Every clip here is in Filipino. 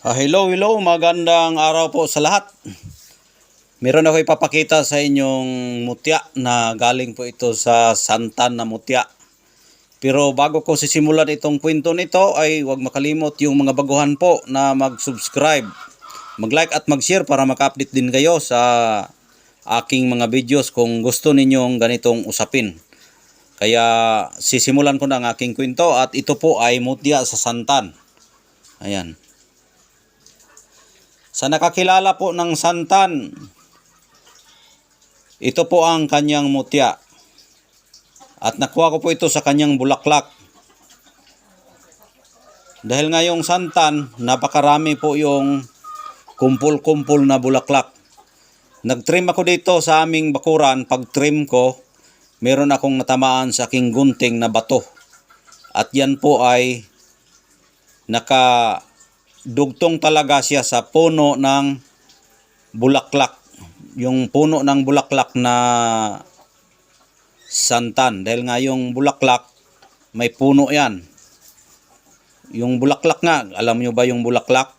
Hello, magandang araw po sa lahat. Meron ako ipapakita sa inyong mutya na galing po ito sa santan na mutya. Pero bago ko sisimulan itong kwento nito ay huwag makalimot yung mga baguhan po na mag-subscribe, mag-like at mag-share para maka-update din kayo sa aking mga videos kung gusto ninyong ganitong usapin. Kaya sisimulan ko na ang aking kwento at ito po ay mutya sa santan. Ayan. Sa nakakilala po ng santan, ito po ang kanyang mutya. At nakuha ko po ito sa kanyang bulaklak. Dahil ngayong santan, napakarami po yung kumpul-kumpul na bulaklak. Nag-trim ako dito sa aming bakuran. Pag trim ko, meron akong natamaan sa aking gunting na bato. At yan po ay nakadugtong talaga siya sa puno ng bulaklak. Yung puno ng bulaklak na santan. Dahil nga yung bulaklak, may puno yan. Yung bulaklak nga, alam nyo ba yung bulaklak?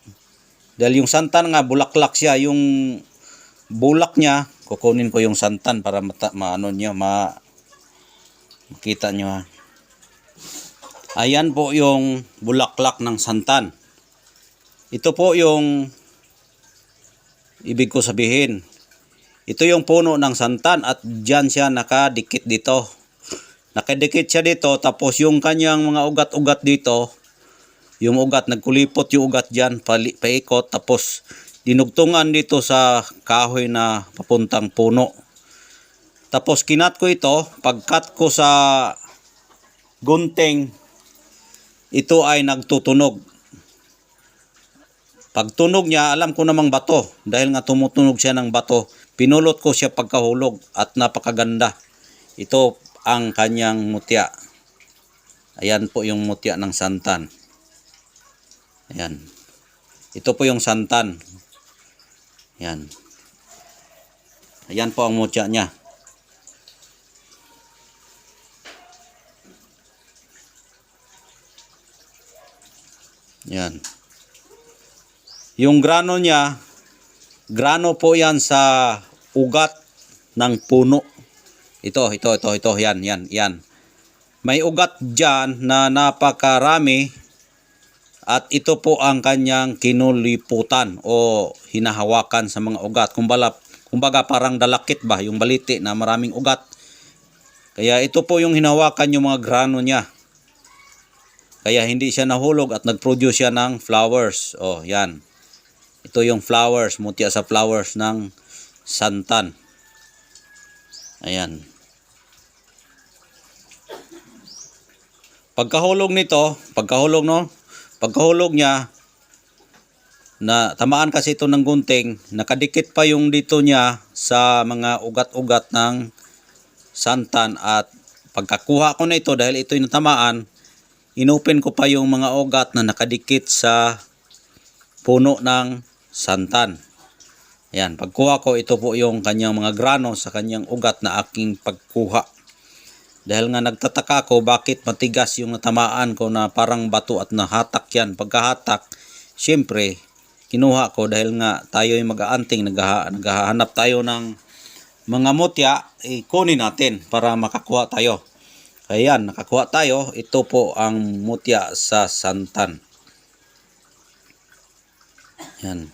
Dahil yung santan nga, bulaklak siya. Yung bulak niya, kukunin ko yung santan para makita nyo ha. Ayan po yung bulaklak ng santan. Ito po yung ibig ko sabihin. Ito yung puno ng santan at dyan siya nakadikit dito. Nakadikit siya dito tapos yung kanyang mga ugat-ugat dito, yung ugat, nagkulipot yung ugat dyan, paikot tapos dinugtungan dito sa kahoy na papuntang puno. Tapos kinat ko ito, pagkat ko sa gunting, ito ay nagtutunog. Pagtunog niya, alam ko namang bato. Dahil nga tumutunog siya ng bato, pinulot ko siya pagkahulog at napakaganda. Ito ang kanyang mutya. Ayan po yung mutya ng santan. Ayan. Ito po yung santan. Ayan. Ayan po ang mutya niya. Ayan. Yung grano niya, grano po yan sa ugat ng puno. Ito, yan. May ugat dyan na napakarami at ito po ang kanyang kinuliputan o hinahawakan sa mga ugat. Kumbaga parang dalakit ba, yung baliti na maraming ugat. Kaya ito po yung hinahawakan yung mga grano niya. Kaya hindi siya nahulog at nag-produce siya ng flowers. Oh, yan. Ito yung flowers, mutya sa flowers ng santan. Ayan. Pagkahulog niya, na tamaan kasi ito ng gunting, nakadikit pa yung dito niya sa mga ugat-ugat ng santan at pagkakuha ko na ito dahil ito yung natamaan, inopen ko pa yung mga ugat na nakadikit sa puno ng santan. Ayan, pagkuha ko, ito po yung kanyang mga grano sa kanyang ugat na aking pagkuha. Dahil nga nagtataka ko bakit matigas yung natamaan ko na parang bato at nahatak yan. Pagkahatak, syempre, kinuha ko dahil nga tayo yung mag-aanting, naghahanap tayo ng mga mutya, kunin natin para makakuha tayo. Kaya yan, nakakuha tayo. Ito po ang mutya sa santan. Yan.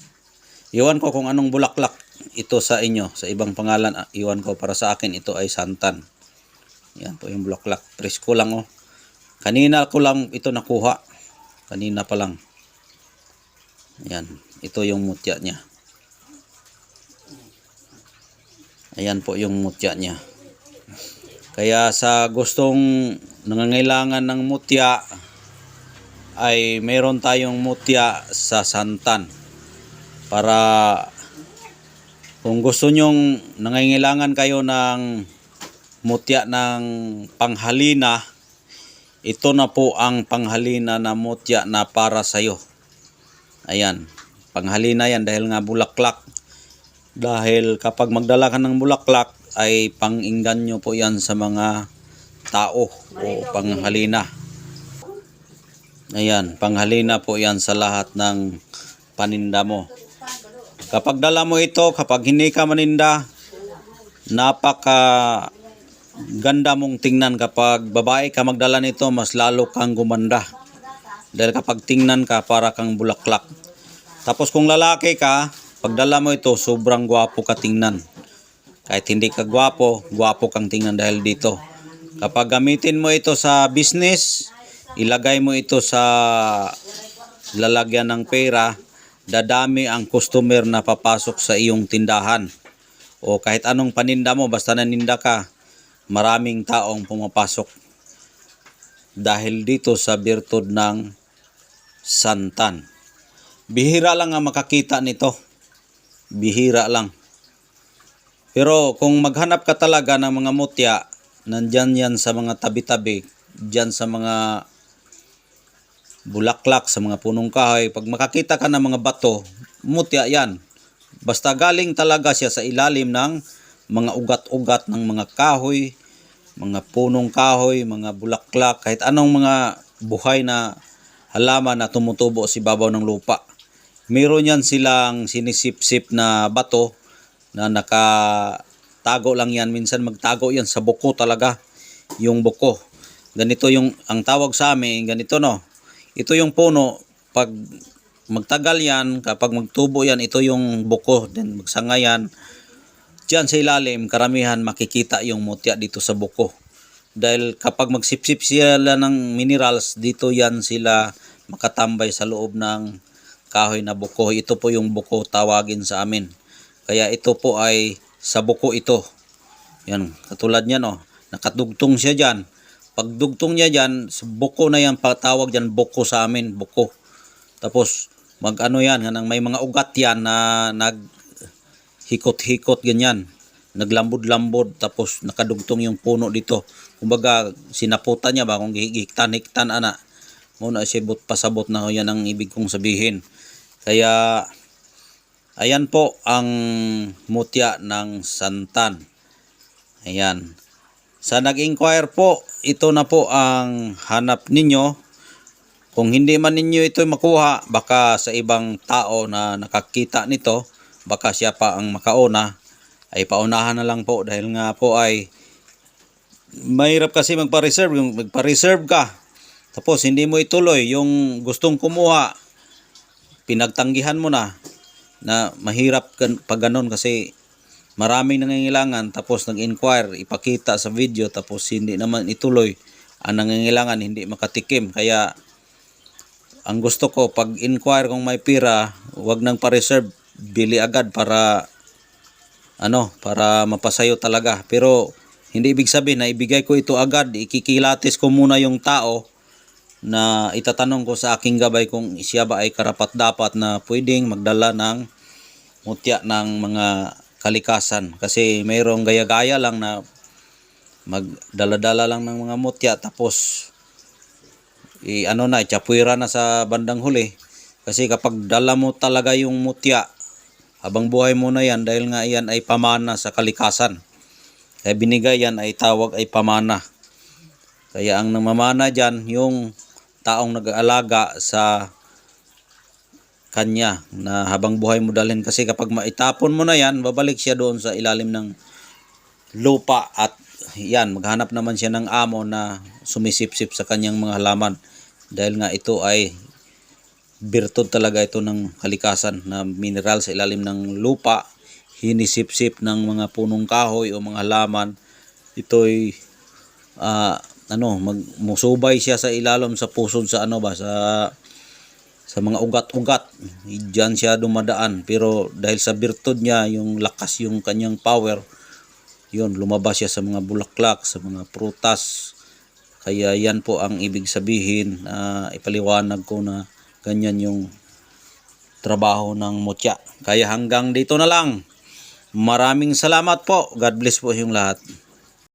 Iwan ko kung anong bulaklak ito sa inyo. Sa ibang pangalan, iwan ko, para sa akin ito ay santan. Yan po yung bulaklak. Presko lang oh. Kanina ko lang ito nakuha. Kanina pa lang. Yan. Ito yung mutya niya. Ayan po yung mutya niya. Kaya sa gustong nangangailangan ng mutya, ay mayroon tayong mutya sa santan. Para kung gusto nyong nangangailangan kayo ng mutya ng panghalina, ito na po ang panghalina na mutya na para sa'yo. Ayan, panghalina yan dahil nga bulaklak. Dahil kapag magdala ka ng bulaklak, ay pang-inganyo po yan sa mga tao o panghalina. Ayan, panghalina po yan sa lahat ng paninda mo. Kapag dala mo ito, kapag hindi ka maninda, napaka ganda mong tingnan. Kapag babae ka magdala nito, mas lalo kang gumanda. Dahil kapag tingnan ka, para kang bulaklak. Tapos kung lalaki ka, pagdala mo ito, sobrang gwapo ka tingnan. Kahit hindi ka gwapo, gwapo kang tingnan dahil dito. Kapag gamitin mo ito sa business, ilagay mo ito sa lalagyan ng pera, dadami ang customer na papasok sa iyong tindahan. O kahit anong paninda mo, basta naninda ka, maraming taong pumapasok. Dahil dito sa birtud ng santan. Bihira lang ang makakita nito. Bihira lang. Pero kung maghanap ka talaga ng mga mutya, nandyan yan sa mga tabi-tabi, dyan sa mga bulaklak, sa mga punong kahoy. Pag makakita ka ng mga bato, mutya yan. Basta galing talaga siya sa ilalim ng mga ugat-ugat ng mga kahoy, mga punong kahoy, mga bulaklak, kahit anong mga buhay na halaman na tumutubo sa ibabaw ng lupa. Meron yan silang sinisip-sip na bato na nakatago lang yan. Minsan magtago yan sa buko talaga. Yung buko. Ganito yung, ang tawag sa amin, ganito no. Ito yung puno, pag magtagal yan, kapag magtubo yan, ito yung buko. Then magsanga yan. Diyan sa ilalim, karamihan makikita yung mutya dito sa buko. Dahil kapag magsipsip sila ng minerals, dito yan sila makatambay sa loob ng kahoy na buko. Ito po yung buko tawagin sa amin. Kaya ito po ay sa buko ito. Yan, katulad niyan oh. Nakadugtong siya diyan. Pag dugtong niya diyan, sa buko na yan, patawag diyan buko sa amin, buko. Tapos mag-ano yan, may mga ugat yan na naghikot-hikot ganyan. Naglambod-lambod, tapos nakadugtong yung puno dito. Kumbaga sinaputan niya ba kung higiktan-hiktan ana. Muna siya pasabot na yan ang ibig kong sabihin. Kaya ayan po ang mutya ng santan. Ayan. Sa nag-inquire po, ito na po ang hanap ninyo. Kung hindi man ninyo ito makuha, baka sa ibang tao na nakakita nito, baka siya pa ang makauna, ay paunahan na lang po. Dahil nga po ay mahirap kasi magpa-reserve. Yung magpa-reserve ka, tapos hindi mo ituloy, yung gustong kumuha, pinagtanggihan mo na mahirap pag ganun kasi maraming nangangailangan, tapos nag-inquire, ipakita sa video, tapos hindi naman ituloy ang nangangailangan, hindi makatikim. Kaya ang gusto ko, pag inquire kung may pira, wag nang pa-reserve, bili agad para para mapasayo talaga. Pero hindi ibig sabihin na ibigay ko ito agad, ikikilatis ko muna yung tao na itatanong ko sa aking gabay kung siya ba ay karapat-dapat na pwedeng magdala ng mutya ng mga kalikasan. Kasi mayroong gaya-gaya lang na magdala-dala lang ng mga mutya, tapos itsapuira na sa bandang huli. Kasi kapag dala mo talaga yung mutya, habang buhay mo na yan, dahil nga yan ay pamana sa kalikasan. Kaya binigay yan ay tawag ay pamana. Kaya ang namamana dyan, yung taong nag-aalaga sa kanya na habang buhay mo dalhin. Kasi kapag maitapon mo na yan, babalik siya doon sa ilalim ng lupa at yan, maghanap naman siya ng amo na sumisipsip sa kanyang mga halaman. Dahil nga ito ay birtud talaga ito ng kalikasan na mineral sa ilalim ng lupa, hinisipsip ng mga punong kahoy o mga halaman. Ito'y musubay siya sa ilalim sa pusod sa sa mga ugat-ugat. Diyan siya dumadaan, pero dahil sa birtud niya, yung lakas, yung kanyang power, yun, lumabas siya sa mga bulaklak, sa mga prutas. Kaya yan po ang ibig sabihin, ipaliwanag ko na ganyan yung trabaho ng mutya. Kaya hanggang dito na lang. Maraming salamat po. God bless po yung lahat.